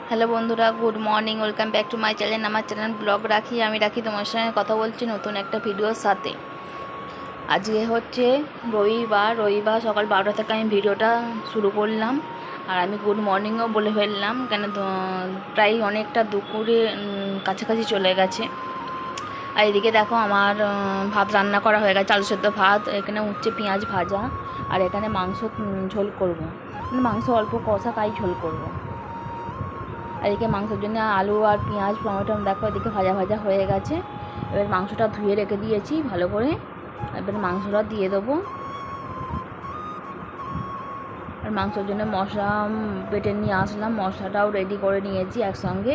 Hello বন্ধুরা, good morning. Welcome back to my channel. আমার channel blog রাখি, আমি রাখি তোমার সঙ্গে কথা বলছি নতুন একটা ভিডিওর সাথে। আজকে হচ্ছে রবিবার সকাল 12টা থেকে আমি ভিডিওটা শুরু করলাম। আর আমি গুড মর্নিংও বলে ফেললাম, কেন প্রায় অনেকটা দুপুরে কাছাকাছি চলে গেছে। আর এদিকে দেখো আমার ভাত রান্না করা হয়ে গেছে, আলু সেদ্ধ ভাত। এখানে উচ্ছে পেঁয়াজ ভাজা, আর এখানে মাংস ঝোল করব। মাংস অল্প কষা, তাই ঝোল করব। আর এদিকে মাংসের জন্য আলু আর পেঁয়াজ টমেটো দেখো এদিকে ভাজা ভাজা হয়ে গেছে। এবার মাংসটা ধুয়ে রেখে দিয়েছি ভালো করে। এবার মাংসটা দিয়ে দেবো। আর মাংসের জন্য মশলা বেটে নিয়ে আসলাম, মশলাটাও রেডি করে নিয়েছি একসঙ্গে।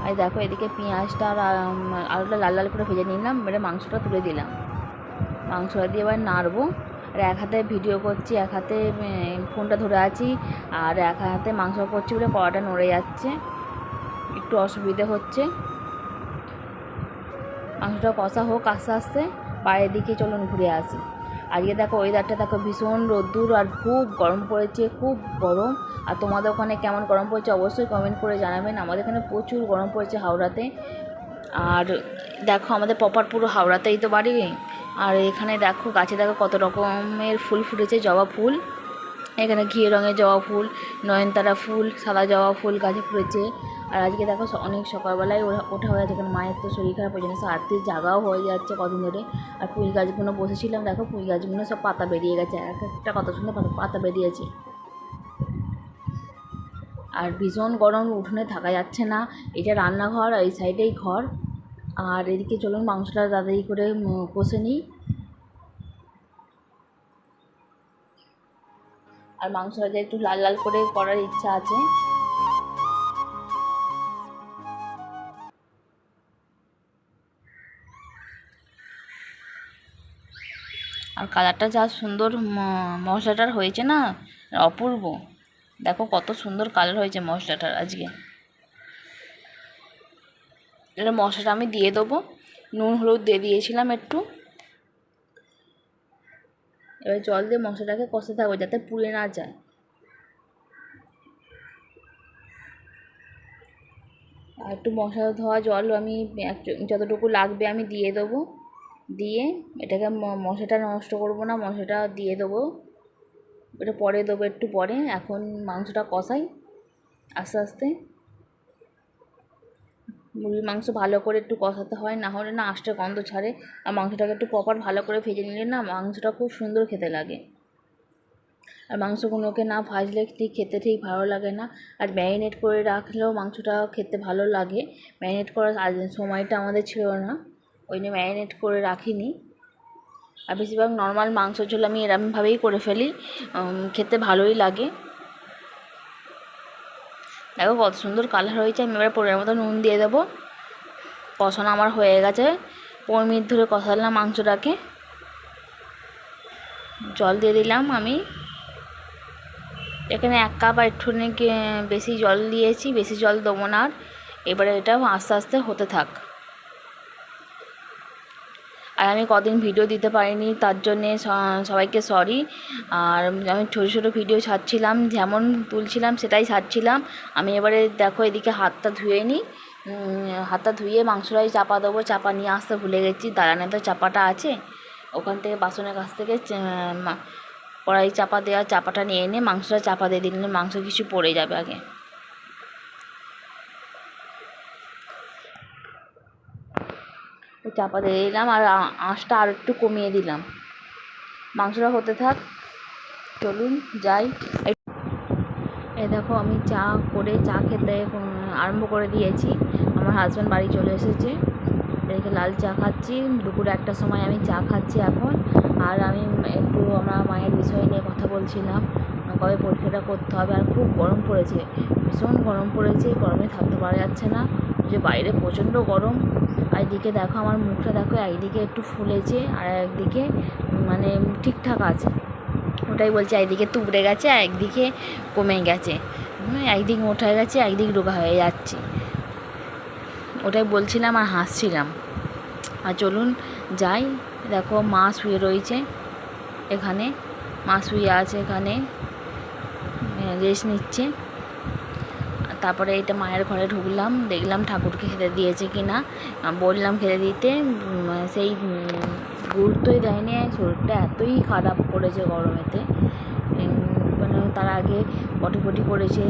আর দেখো এদিকে পেঁয়াজটা আর আলুটা লাল লাল করে ভেজে নিলাম। এবারে মাংসটা তুলে দিলাম, মাংসটা দিয়ে এবার নাড়বো। আর এক হাতে ভিডিও করছি, এক হাতে ফোনটা ধরে আছি, আর এক হাতে মাংস করছি বলে কড়াটা নড়ে যাচ্ছে, একটু অসুবিধে হচ্ছে। মাংসটা কষা হোক আস্তে আস্তে। বাইরের দিকে চলুন ঘুরে আসি। আজকে দেখো ওয়েদারটা দেখো, ভীষণ রোদ্দুর আর খুব গরম পড়েছে, খুব গরম। আর তোমাদের ওখানে কেমন গরম পড়েছে অবশ্যই কমেন্ট করে জানাবেন। আমাদের এখানে প্রচুর গরম পড়েছে হাওড়াতে। আর দেখো আমাদের প্রপার পুরো হাওড়াতেই তো বাড়ি। আর এখানে দেখো গাছে দেখো কত রকমের ফুল ফুটেছে, জবা ফুল। এখানে ঘিয়ে রঙের জবা ফুল, নয়নতারা ফুল, সাদা জবা ফুল গাছে ফুটেছে। আর আজকে দেখো অনেক সকালবেলায় ওঠা হয়ে যাচ্ছে, এখানে মায়ের তো শরীর খারাপ হয়ে যাচ্ছে, আরতির জাগাও হয়ে যাচ্ছে কদিন ধরে। আর পুঁই গাছগুলো বসেছিলাম, দেখো পুঁই গাছগুলো সব পাতা বেরিয়ে গেছে, এক একটা কত সুন্দর পাতা বেরিয়েছে। আর ভীষণ গরম, উঠোনে থাকা যাচ্ছে না। এটা রান্নাঘর, এই সাইডেই ঘর। আর এদিকে চলুন মাংসটা তাড়াতাড়ি করে কষে নিই। আর মাংসটা একটু লাল লাল করে করার ইচ্ছা আছে। আর কালারটা যা সুন্দর মশলাটার হয়েছে না, অপূর্ব। দেখো কত সুন্দর কালার হয়েছে মশলাটার আজকে। এবার মশলাটা আমি দিয়ে দেবো, নুন হলুদ দিয়ে দিয়েছিলাম একটু। এবার জল দিয়ে মশলাটাকে কষতে থাকবো যাতে পুড়ে না যায়। আর একটু মশলা ধোয়া জল আমি যতটুকু লাগবে আমি দিয়ে দেবো। দিয়ে এটাকে মশলাটা নষ্ট করবো না, মশলাটা দিয়ে দেবো। এটা পরে দেবো একটু পরে, এখন মাংসটা কষাই আস্তে আস্তে। মুরগির মাংস ভালো করে একটু কষাতে হয়, না হলে না আষ্টে গন্ধ ছাড়ে। আর মাংসটাকে একটু প্রপার ভালো করে ভেজে নিলে না মাংসটা খুব সুন্দর খেতে লাগে। আর মাংসগুলোকে না ভাজলে ঠিক খেতে ঠিক ভালো লাগে না। আর ম্যারিনেট করে রাখলেও মাংসটা খেতে ভালো লাগে। ম্যারিনেট করার সময়টা আমাদের ছিল না, ওই জন্য ম্যারিনেট করে রাখিনি। আর বেশিরভাগ নর্মাল মাংস ঝোল আমি এরকমভাবেই করে ফেলি, খেতে ভালোই লাগে। দেখো কত সুন্দর কালার হয়েছে। আমি এবার পরিমাণ মতো নুন দিয়ে দেবো। কষানো আমার হয়ে গেছে, 15 মিনিট ধরে কষালাম মাংসটাকে। জল দিয়ে দিলাম আমি এখানে 1 কাপ, আর একটু বেশি জল দিয়েছি, বেশি জল দেবো না। আর এবারে এটা আস্তে আস্তে হতে থাক। আর আমি কদিন ভিডিও দিতে পারিনি, তার জন্যে সবাইকে সরি। আর আমি ছোটো ছোটো ভিডিও ছাড়ছিলাম, যেমন তুলছিলাম সেটাই ছাড়ছিলাম। আমি এবারে দেখো এদিকে হাতটা ধুয়ে নিই। হাতটা ধুয়ে মাংসটাই চাপা দেবো। চাপা নিয়ে আসতে ভুলে গেছি, দাঁড়ানে তো চাপাটা আছে, ওখান থেকে বাসনের কাছ থেকে কড়াই চাপা দেওয়া চাপাটা নিয়ে এনে মাংসটা চাপা দিয়ে দিলে মাংস কিছু পড়ে যাবে আগে। চাপা দিয়ে দিলাম, আর আঁচটা আর একটু কমিয়ে দিলাম। মাংসটা হতে থাক, চলুন যাই। এই দেখো আমি চা খেতে আরম্ভ করে দিয়েছি। আমার হাজব্যান্ড বাড়ি চলে এসেছে, এদিকে লাল চা খাচ্ছি। দুপুরে 1টার সময় আমি চা খাচ্ছি এখন। আর আমি একটু আমার মায়ের বিষয় নিয়ে কথা বলছিলাম, কবে পরীক্ষাটা করতে হবে। আর খুব গরম পড়েছে, ভীষণ গরম পড়েছে, গরমে থাকতে পারা যাচ্ছে না, যে বাইরে প্রচণ্ড গরম। আর এদিকে দেখো আমার মুখটা দেখো, একদিকে একটু ফুলেছে আর একদিকে মানে ঠিকঠাক আছে। ওটাই বলছে, একদিকে তুবড়ে গেছে আর একদিকে কমে গেছে, একদিক মোটা হয়ে গেছে একদিক রোগা হয়ে যাচ্ছে। ওটাই বলছিলাম আর হাসছিলাম। আর চলুন যাই। দেখো মা শুয়ে রয়েছে এখানে, মা শুয়ে আছে এখানে, রেস্ট নিচ্ছে। তারপরে এটা মায়ের ঘরে ঢুকলাম, দেখলাম ঠাকুরকে খেতে দিয়েছে কি না। বললাম খেতে দিতে, সেই গুরুত্বই দেয়নি। শরীরটা এতই খারাপ করেছে গরমেতে। মানে তার আগে পটি করেছে,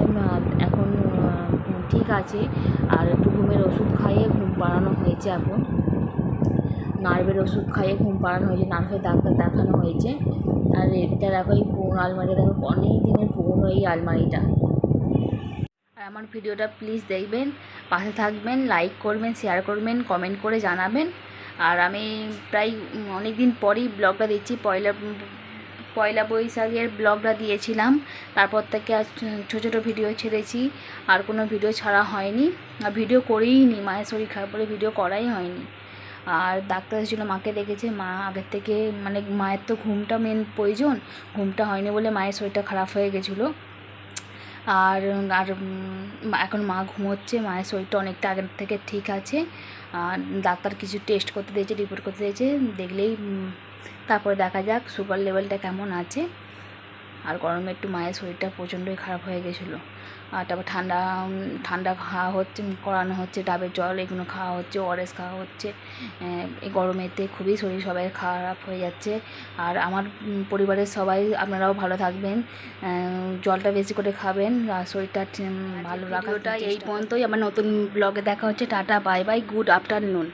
এখন ঠিক আছে। আর একটু ঘুমের ওষুধ খাইয়ে ঘুম পাড়ানো হয়েছে। এখন নার্ভের ওষুধ খাইয়ে ঘুম পাড়ানো হয়েছে, নার্ভের ডাক্তার দেখানো হয়েছে। আর এটা দেখো, এই পুরোনো আলমারিটা দেখো, অনেক দিনের পুরোনো এই আলমারিটা। আর আমার ভিডিওটা প্লিজ দেখবেন, পাশে থাকবেন, লাইক করবেন, শেয়ার করবেন, কমেন্ট করে জানাবেন। আর আমি প্রায় অনেক দিন পরেই ব্লগটা দিচ্ছি। পয়লা বৈশাখের ব্লগটা দিয়েছিলাম, তারপর থেকে আর ছোটো ভিডিও ছেড়েছি, আর কোনো ভিডিও ছাড়া হয়নি। আর ভিডিও করেই নি, মায়ের শরীর খারাপ বলে ভিডিও করাই হয়নি। আর ডাক্তার এসেছিল, মাকে দেখেছে। মা আগের থেকে, মানে মায়ের তো ঘুমটা মেন প্রয়োজন, ঘুমটা হয়নি বলে মায়ের শরীরটা খারাপ হয়ে গেছিলো। আর আর এখন মা ঘুমোচ্ছে, মায়ের শরীরটা অনেকটা আগের থেকে ঠিক আছে। আর ডাক্তার কিছু টেস্ট করতে দিয়েছে, রিপোর্ট করতে দিয়েছে, দেখলেই তারপরে দেখা যাক সুগার লেভেলটা কেমন আছে। আর গরমে একটু মায়ের শরীরটা প্রচণ্ডই খারাপ হয়ে গেছিলো। আর তারপর ঠান্ডা খাওয়া হচ্ছে, করানো হচ্ছে, ডাবের জল এগুলো খাওয়া হচ্ছে, ওআরএস খাওয়া হচ্ছে। এই গরমেতে খুবই শরীর সবাই খারাপ হয়ে যাচ্ছে। আর আমার পরিবারের সবাই, আপনারাও ভালো থাকবেন, জলটা বেশি করে খাবেন, আর শরীরটা ভালো রাখাটা। এই পর্যন্তই, আমার নতুন ব্লগে দেখা হচ্ছে। Tata, bye bye, good afternoon.